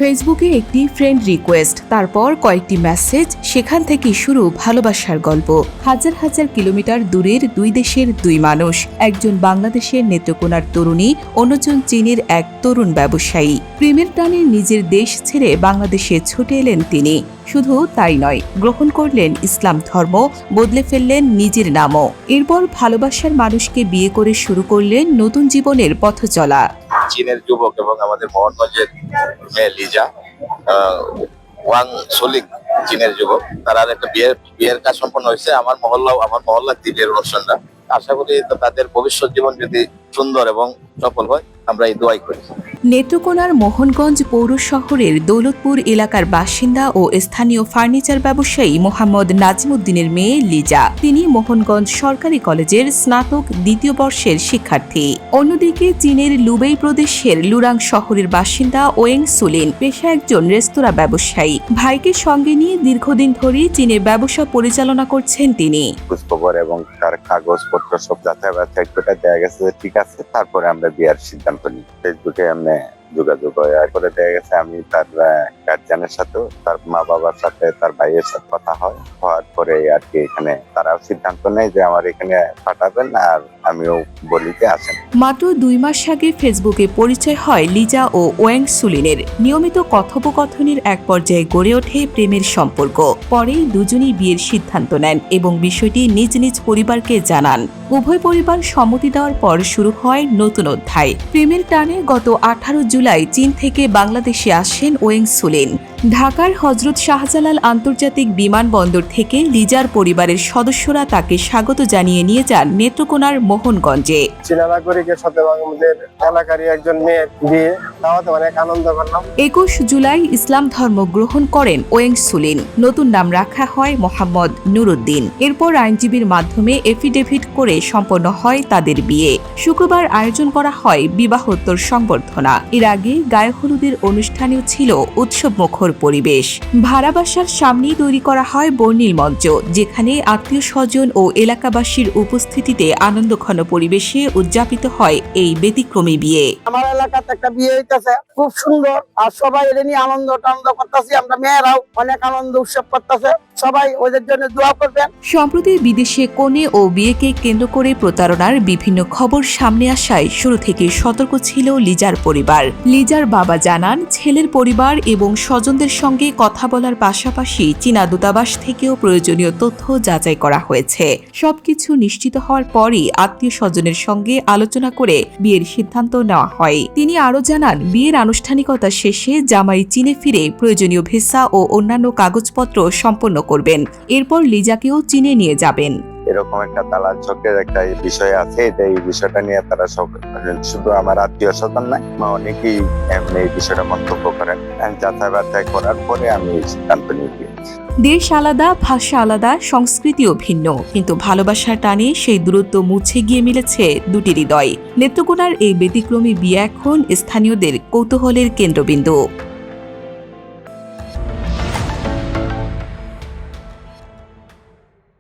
ফেসবুকে একটি friend request, তারপর কয়েকটি মেসেজ, সেখান থেকে শুরু ভালোবাসার গল্প। হাজার হাজার কিলোমিটার দূরের দুই দেশের দুই মানুষ, একজন বাংলাদেশের নেত্রকোনার তরুণী, অন্যজন চীনের এক তরুণ ব্যবসায়ী। প্রেমের টানে নিজের দেশ ছেড়ে বাংলাদেশে ছুটে এলেন তিনি। শুধু তাই নয়, গ্রহণ করলেন ইসলাম ধর্ম, বদলে ফেললেন নিজের নামও। এরপর ভালোবাসার মানুষকে বিয়ে করে শুরু করলেন নতুন জীবনের পথ চলা। চীনের যুবক এবং আমাদের মোহনগঞ্জের মেয়ে লিজা, ওয়াং সলিক চীনের যুবক, তারা একটা বিয়ের কাজ সম্পন্ন হয়েছে আমার মহল্লা বিয়ের অনুষ্ঠানটা। আশা করি তাদের ভবিষ্যৎ জীবন যদি সুন্দর এবং সফল হয়, আমরা এই দোয়াই করি। নেত্রকোনার মোহনগঞ্জ পৌর শহরের দৌলতপুর এলাকার বাসিন্দা ও স্থানীয় ফার্নিচার ব্যবসায়ী মোহাম্মদ নাজিমুদ্দিনের মেয়ে লিজা। তিনি মোহনগঞ্জ সরকারি কলেজের স্নাতক দ্বিতীয় বর্ষের শিক্ষার্থী। অন্যদিকে চীনের লুবেই প্রদেশের লুরাং শহরের বাসিন্দা ওয়েং সুলিন পেশা একজন রেস্তোরাঁ ব্যবসায়ী। ভাইকে সঙ্গে নিয়ে দীর্ঘদিন ধরে চীনে ব্যবসা পরিচালনা করছেন তিনি। খোঁজখবর এবং তার কাগজপত্র সব যাচাই বাছাই করে দেখা গেছে যে ঠিক আছে, তারপরে আমরা বিয়ার সিদ্ধান্ত নিই। ফেসবুকে আমরা যোগাযোগ হয়, করে দেখা গেছে আমি তার গার্জিয়ানের সাথেও, তার মা বাবার সাথে, তার ভাইয়ের সাথে কথা হওয়ার পরে আর কি এখানে তারাও সিদ্ধান্ত নেয় যে আমার এখানে পাঠাবেন, আর আমিও বলি যে আসেন। মাত্র 2 মাস আগে ফেসবুকে পরিচয় হয় লিজা ও ওয়েং সুলিনের। নিয়মিত কথোপকথনের এক পর্যায়ে গড়ে ওঠে প্রেমের সম্পর্ক। পরেই দুজনেই বিয়ের সিদ্ধান্ত নেন এবং বিষয়টি নিজ নিজ পরিবারকে জানান। উভয় পরিবার সম্মতি দেওয়ার পর শুরু হয় নতুন অধ্যায়। প্রেমের টানে গত 18 জুলাই চীন থেকে বাংলাদেশে আসেন ওয়েং সুলিন। ঢাকার হযরত শাহজালাল আন্তর্জাতিক বিমানবন্দর থেকে লিজার পরিবারের সদস্যরা তাকে স্বাগত জানিয়ে নিয়ে যান নেত্রকোনার মোহনগঞ্জে। চীনা নাগরিকের সাথে আমাদের এলাকারই একজন মেয়ের বিয়ে, তাওতে অনেক আনন্দ করলাম। 21 জুলাই ইসলাম ধর্ম গ্রহণ করেন ওয়েং সুলিন। নতুন নাম রাখা হয় মোহাম্মদ নুরুদ্দিন। এরপর আইনজীবীর মাধ্যমে এফিডেভিট করে সম্পন্ন হয় তাদের বিয়ে। শুক্রবার আয়োজন করা হয় বিবাহোত্তর সংবর্ধনা। এর আগে গায়ে হলুদের অনুষ্ঠানেও ছিল উৎসবমুখর পরিবেশ। ভাড়া বাসার সামনেই তৈরি করা হয় বর্ণিল মঞ্চ, যেখানে আত্মীয় স্বজন ও এলাকাবাসীর উপস্থিতিতে আনন্দঘন পরিবেশে উদযাপিত হয় এই ব্যতিক্রমী বিয়ে। আমার এলাকাতে একটা বিয়ে হইতেছে, খুব সুন্দর, আর সবাই এটা নিয়ে আনন্দ করতেছি। আমরা মেয়েরাও অনেক আনন্দ উৎসব করতেছে, সবাই ওদের জন্য দোয়া করবেন। সম্প্রতি বিদেশে কনে ও বিয়েকে কেন্দ্র করে প্রতারণার বিভিন্ন খবর সামনে আসায় শুরু থেকে সতর্ক ছিল লিজার পরিবার। লিজার বাবা জানান, ছেলের পরিবার এবং স্বজনদের সঙ্গে কথা বলার পাশাপাশি চীনা দূতাবাস থেকেও প্রয়োজনীয় তথ্য যাচাই করা হয়েছে। সবকিছু নিশ্চিত হওয়ার পরই আত্মীয় স্বজনের সঙ্গে আলোচনা করে বিয়ের সিদ্ধান্ত নেওয়া হয়। তিনি আরও জানান, বিয়ের আনুষ্ঠানিকতা শেষে জামাই চীনে ফিরে প্রয়োজনীয় ভিসা ও অন্যান্য কাগজপত্র সম্পন্ন করবেন। এরপর লিজাকেও চীনে নিয়ে যাবেন। এরকম একটা দালাল চক্রের একটা বিষয় আছে, এই বিষয়টা নিয়ে তারা সব, শুধু আমার আত্মীয় স্বজন নাই, অনেকেই এমনি এই বিষয়টা মন্তব্য করেন। যাচাই বাছাই করার পরে আমি এই সিদ্ধান্ত নিয়েছি। দেশ আলাদা, ভাষা আলাদা, সংস্কৃতিও ভিন্ন, কিন্তু ভালোবাসার টানে সেই দূরত্ব মুছে গিয়ে মিলেছে দুটি হৃদয়। নেত্রকোনার এই ব্যতিক্রমী বিয়ে এখন স্থানীয়দের কৌতূহলের কেন্দ্রবিন্দু।